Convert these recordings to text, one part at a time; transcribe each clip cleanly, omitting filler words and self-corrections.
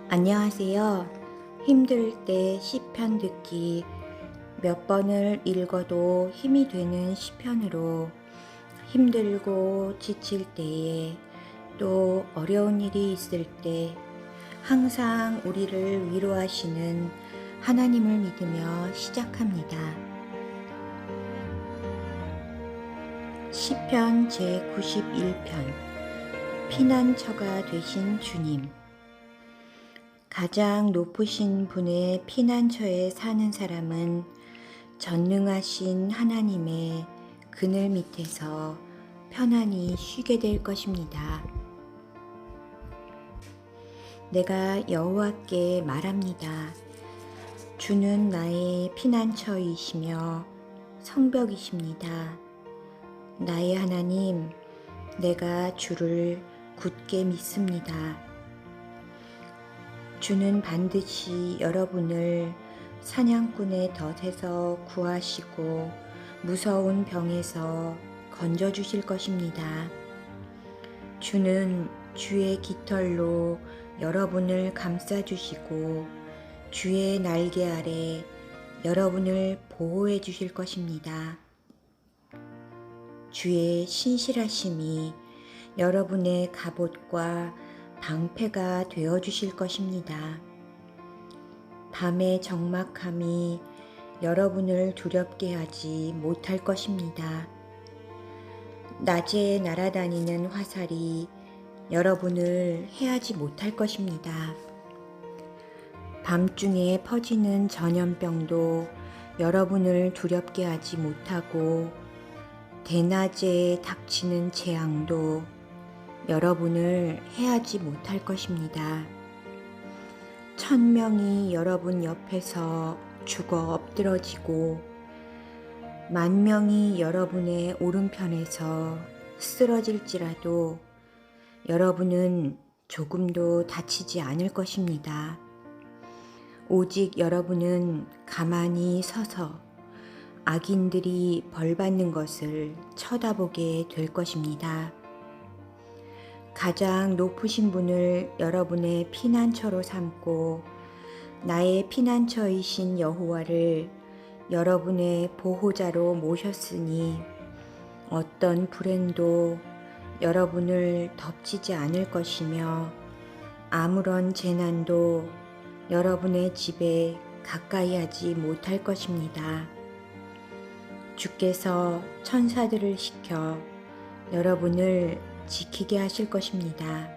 안녕하세요. 힘들 때 시편 듣기 몇 번을 읽어도 힘이 되는 시편으로 힘들고 지칠 때에 또 어려운 일이 있을 때 항상 우리를 위로하시는 하나님을 믿으며 시작합니다. 시편 제91편 피난처가 되신 주님. 가장 높으신 분의 피난처에 사는 사람은 전능하신 하나님의 그늘 밑에서 편안히 쉬게 될 것입니다. 내가 여호와께 말합니다. 주는 나의 피난처이시며 성벽이십니다. 나의 하나님, 내가 주를 굳게 믿습니다. 주는 반드시 여러분을 사냥꾼의 덫에서 구하시고 무서운 병에서 건져주실 것입니다. 주는 주의 깃털로 여러분을 감싸주시고 주의 날개 아래 여러분을 보호해 주실 것입니다. 주의 신실하심이 여러분의 갑옷과 방패가 되어 주실 것입니다. 밤의 적막함이 여러분을 두렵게 하지 못할 것입니다. 낮에 날아다니는 화살이 여러분을 해하지 못할 것입니다. 밤중에 퍼지는 전염병도 여러분을 두렵게 하지 못하고 대낮에 닥치는 재앙도 여러분을 해하지 못할 것입니다. 1000명이 여러분 옆에서 죽어 엎드러지고 10,000명이 여러분의 오른편에서 쓰러질지라도 여러분은 조금도 다치지 않을 것입니다. 오직 여러분은 가만히 서서 악인들이 벌받는 것을 쳐다보게 될 것입니다. 가장 높으신 분을 여러분의 피난처로 삼고 나의 피난처이신 여호와를 여러분의 보호자로 모셨으니 어떤 불행도 여러분을 덮치지 않을 것이며 아무런 재난도 여러분의 집에 가까이 하지 못할 것입니다. 주께서 천사들을 시켜 여러분을 지키게 하실 것입니다.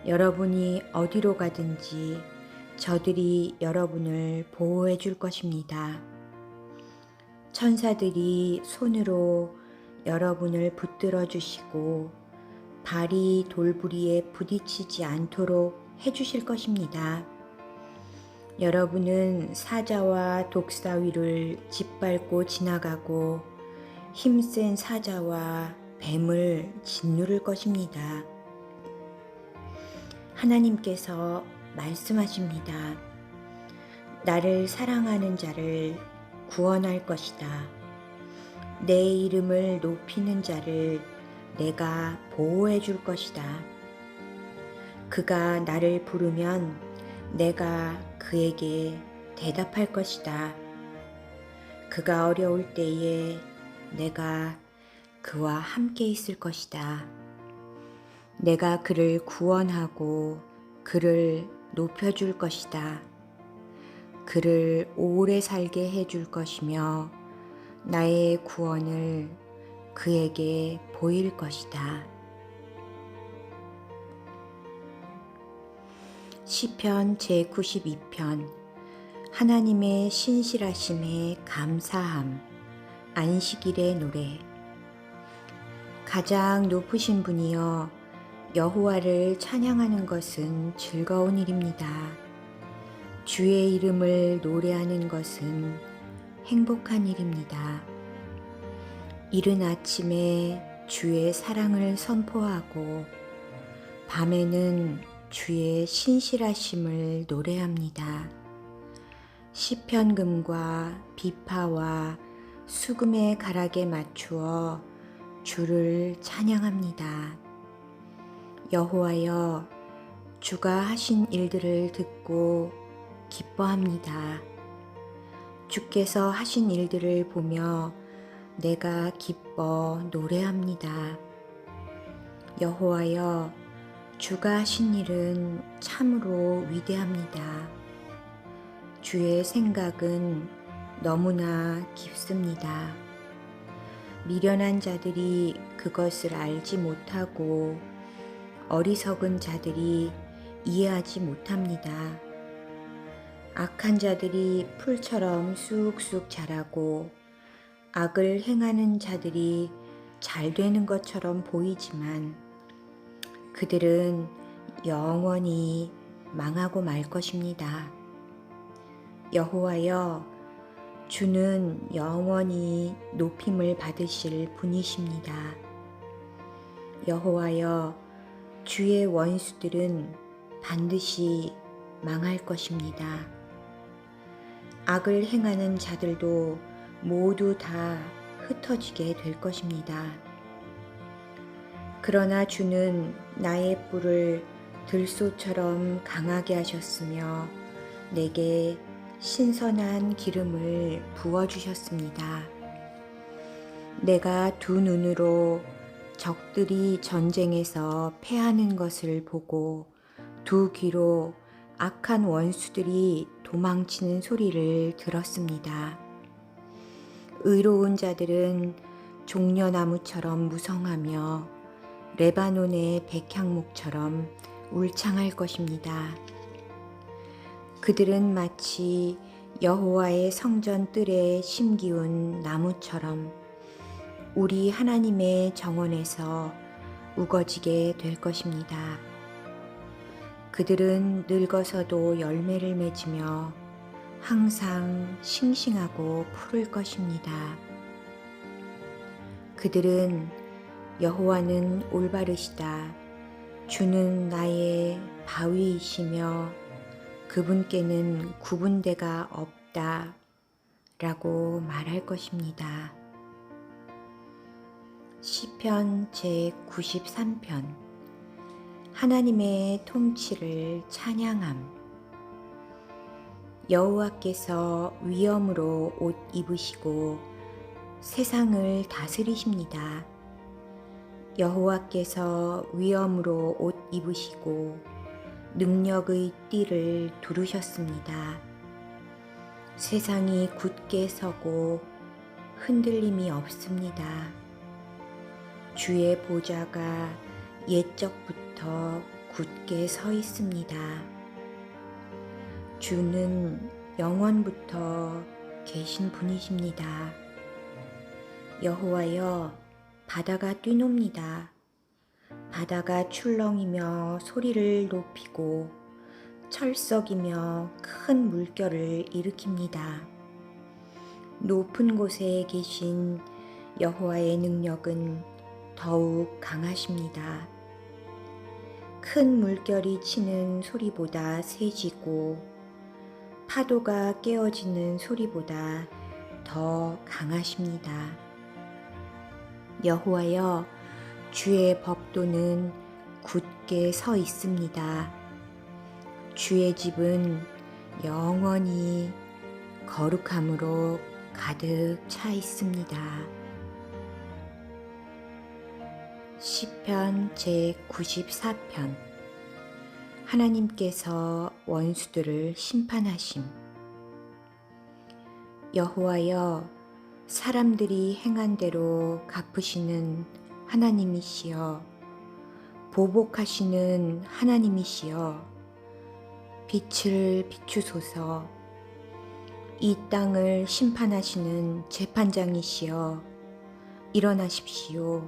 여러분이 어디로 가든지 저들이 여러분을 보호해 줄 것입니다. 천사들이 손으로 여러분을 붙들어 주시고 발이 돌부리에 부딪히지 않도록 해 주실 것입니다. 여러분은 사자와 독사위를 짓밟고 지나가고 힘센 사자와 뱀을 짓누를 것입니다. 하나님께서 말씀하십니다. 나를 사랑하는 자를 구원할 것이다. 내 이름을 높이는 자를 내가 보호해 줄 것이다. 그가 나를 부르면 내가 그에게 대답할 것이다. 그가 어려울 때에 내가 그와 함께 있을 것이다. 내가 그를 구원하고 그를 높여줄 것이다. 그를 오래 살게 해줄 것이며 나의 구원을 그에게 보일 것이다. 시편 제92편 하나님의 신실하심에 감사함. 안식일의 노래. 가장 높으신 분이여 여호와를 찬양하는 것은 즐거운 일입니다. 주의 이름을 노래하는 것은 행복한 일입니다. 이른 아침에 주의 사랑을 선포하고 밤에는 주의 신실하심을 노래합니다. 시편금과 비파와 수금의 가락에 맞추어 주를 찬양합니다. 여호와여, 주가 하신 일들을 듣고 기뻐합니다. 주께서 하신 일들을 보며 내가 기뻐 노래합니다. 여호와여, 주가 하신 일은 참으로 위대합니다. 주의 생각은 너무나 깊습니다. 미련한 자들이 그것을 알지 못하고 어리석은 자들이 이해하지 못합니다. 악한 자들이 풀처럼 쑥쑥 자라고 악을 행하는 자들이 잘 되는 것처럼 보이지만 그들은 영원히 망하고 말 것입니다. 여호와여, 주는 영원히 높임을 받으실 분이십니다. 여호와여, 주의 원수들은 반드시 망할 것입니다. 악을 행하는 자들도 모두 다 흩어지게 될 것입니다. 그러나 주는 나의 뿔을 들소처럼 강하게 하셨으며 내게 신선한 기름을 부어주셨습니다. 내가 두 눈으로 적들이 전쟁에서 패하는 것을 보고 두 귀로 악한 원수들이 도망치는 소리를 들었습니다. 의로운 자들은 종려나무처럼 무성하며 레바논의 백향목처럼 울창할 것입니다. 그들은 마치 여호와의 성전 뜰에 심기운 나무처럼 우리 하나님의 정원에서 우거지게 될 것입니다. 그들은 늙어서도 열매를 맺으며 항상 싱싱하고 푸를 것입니다. 그들은 여호와는 올바르시다. 주는 나의 바위이시며 그분께는 구분대가 없다 라고 말할 것입니다. 시편 제93편. 하나님의 통치를 찬양함. 여호와께서 위엄으로 옷 입으시고 세상을 다스리십니다. 여호와께서 위엄으로 옷 입으시고 능력의 띠를 두르셨습니다. 세상이 굳게 서고 흔들림이 없습니다. 주의 보좌가 옛적부터 굳게 서 있습니다. 주는 영원부터 계신 분이십니다. 여호와여, 바다가 뛰놉니다. 바다가 출렁이며 소리를 높이고 철썩이며 큰 물결을 일으킵니다. 높은 곳에 계신 여호와의 능력은 더욱 강하십니다. 큰 물결이 치는 소리보다 세지고 파도가 깨어지는 소리보다 더 강하십니다. 여호와여, 주의 법도는 굳게 서 있습니다. 주의 집은 영원히 거룩함으로 가득 차 있습니다. 시편 제94편. 하나님께서 원수들을 심판하심. 여호와여, 사람들이 행한 대로 갚으시는 하나님이시여, 보복하시는 하나님이시여, 빛을 비추소서. 이 땅을 심판하시는 재판장이시여, 일어나십시오.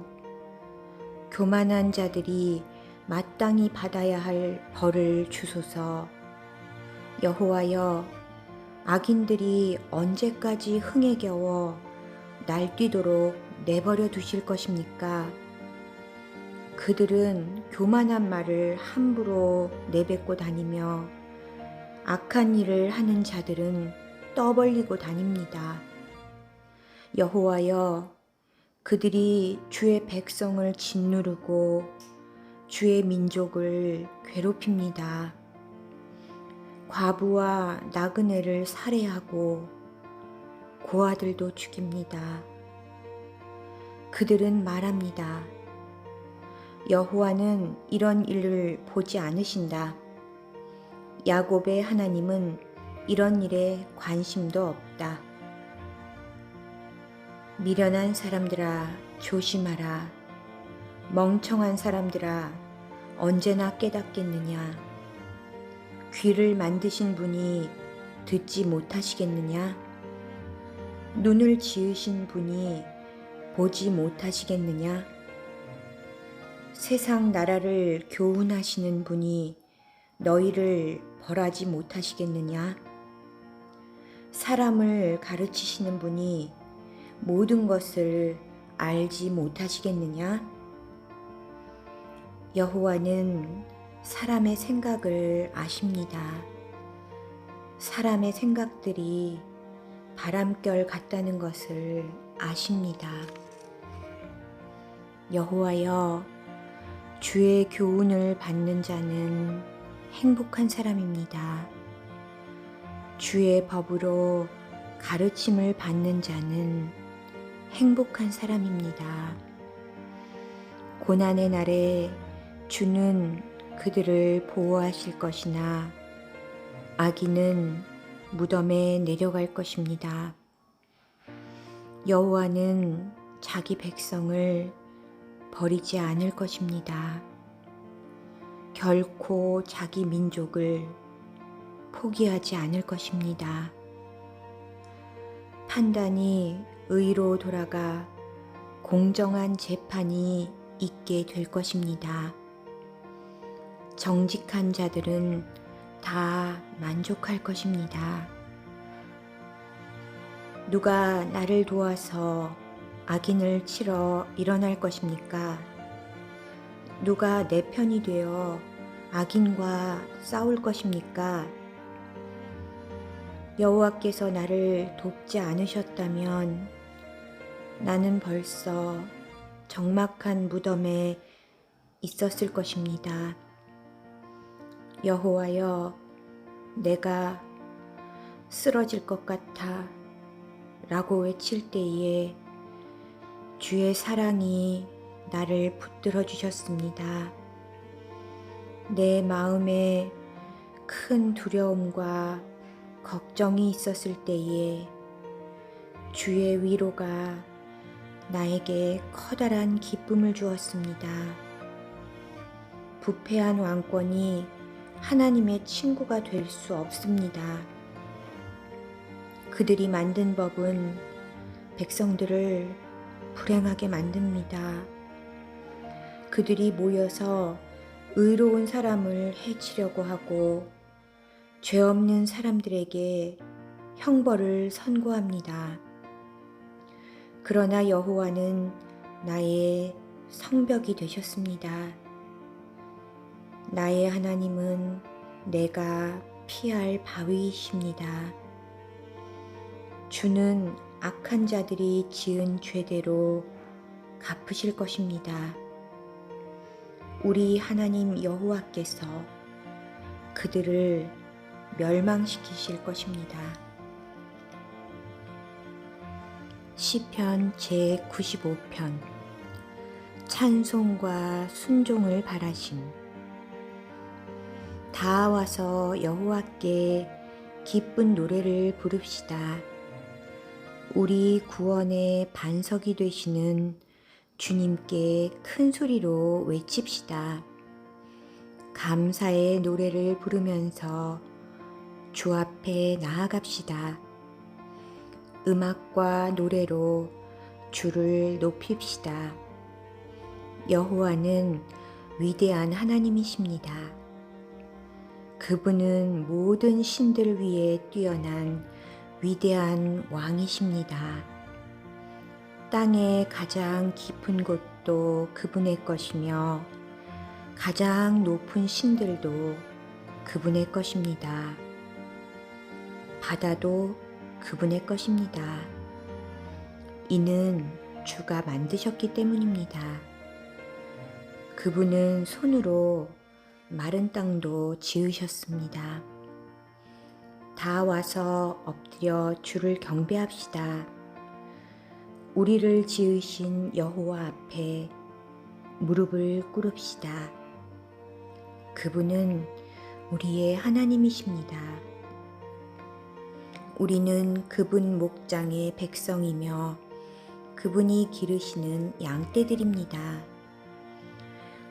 교만한 자들이 마땅히 받아야 할 벌을 주소서. 여호와여, 악인들이 언제까지 흥에 겨워 날뛰도록 내버려 두실 것입니까? 그들은 교만한 말을 함부로 내뱉고 다니며 악한 일을 하는 자들은 떠벌리고 다닙니다. 여호와여, 그들이 주의 백성을 짓누르고 주의 민족을 괴롭힙니다. 과부와 나그네를 살해하고 고아들도 죽입니다. 그들은 말합니다. 여호와는 이런 일을 보지 않으신다. 야곱의 하나님은 이런 일에 관심도 없다. 미련한 사람들아 조심하라. 멍청한 사람들아 언제나 깨닫겠느냐. 귀를 만드신 분이 듣지 못하시겠느냐. 눈을 지으신 분이 보지 못하시겠느냐. 세상 나라를 교훈하시는 분이 너희를 벌하지 못하시겠느냐. 사람을 가르치시는 분이 모든 것을 알지 못하시겠느냐. 여호와는 사람의 생각을 아십니다. 사람의 생각들이 바람결 같다는 것을 아십니다. 여호와여, 주의 교훈을 받는 자는 행복한 사람입니다. 주의 법으로 가르침을 받는 자는 행복한 사람입니다. 고난의 날에 주는 그들을 보호하실 것이나 악인은 무덤에 내려갈 것입니다. 여호와는 자기 백성을 버리지 않을 것입니다. 결코 자기 민족을 포기하지 않을 것입니다. 판단이 의로 돌아가 공정한 재판이 있게 될 것입니다. 정직한 자들은 다 만족할 것입니다. 누가 나를 도와서 악인을 치러 일어날 것입니까? 누가 내 편이 되어 악인과 싸울 것입니까? 여호와께서 나를 돕지 않으셨다면 나는 벌써 적막한 무덤에 있었을 것입니다. 여호와여, 내가 쓰러질 것 같아 라고 외칠 때에 주의 사랑이 나를 붙들어 주셨습니다. 내 마음에 큰 두려움과 걱정이 있었을 때에 주의 위로가 나에게 커다란 기쁨을 주었습니다. 부패한 왕권이 하나님의 친구가 될 수 없습니다. 그들이 만든 법은 백성들을 불행하게 만듭니다. 그들이 모여서 의로운 사람을 해치려고 하고 죄 없는 사람들에게 형벌을 선고합니다. 그러나 여호와는 나의 성벽이 되셨습니다. 나의 하나님은 내가 피할 바위이십니다. 주는 악한 자들이 지은 죄대로 갚으실 것입니다. 우리 하나님 여호와께서 그들을 멸망시키실 것입니다. 시편 제95편. 찬송과 순종을 바라심. 다 와서 여호와께 기쁜 노래를 부릅시다. 우리 구원의 반석이 되시는 주님께 큰 소리로 외칩시다. 감사의 노래를 부르면서 주 앞에 나아갑시다. 음악과 노래로 주를 높입시다. 여호와는 위대한 하나님이십니다. 그분은 모든 신들 위에 뛰어난 위대한 왕이십니다. 땅의 가장 깊은 곳도 그분의 것이며 가장 높은 신들도 그분의 것입니다. 바다도 그분의 것입니다. 이는 주가 만드셨기 때문입니다. 그분은 손으로 마른 땅도 지으셨습니다. 다 와서 엎드려 주를 경배합시다. 우리를 지으신 여호와 앞에 무릎을 꿇읍시다. 그분은 우리의 하나님이십니다. 우리는 그분 목장의 백성이며 그분이 기르시는 양떼들입니다.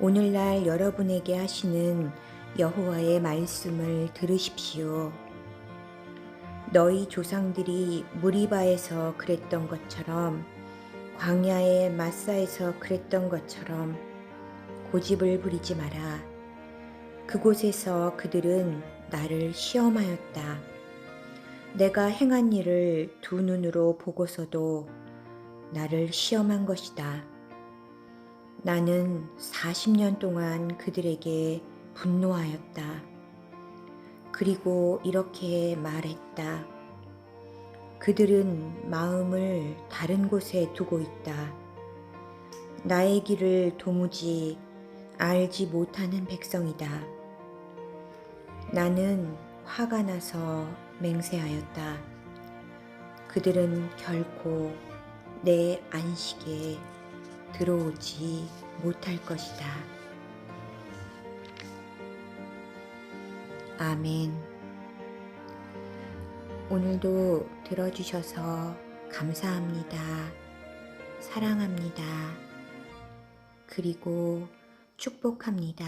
오늘날 여러분에게 하시는 여호와의 말씀을 들으십시오. 너희 조상들이 무리바에서 그랬던 것처럼, 광야의 마사에서 그랬던 것처럼 고집을 부리지 마라. 그곳에서 그들은 나를 시험하였다. 내가 행한 일을 두 눈으로 보고서도 나를 시험한 것이다. 나는 40년 동안 그들에게 분노하였다. 그리고 이렇게 말했다. 그들은 마음을 다른 곳에 두고 있다. 나의 길을 도무지 알지 못하는 백성이다. 나는 화가 나서 맹세하였다. 그들은 결코 내 안식에 들어오지 못할 것이다. 아멘. 오늘도 들어주셔서 감사합니다. 사랑합니다. 그리고 축복합니다.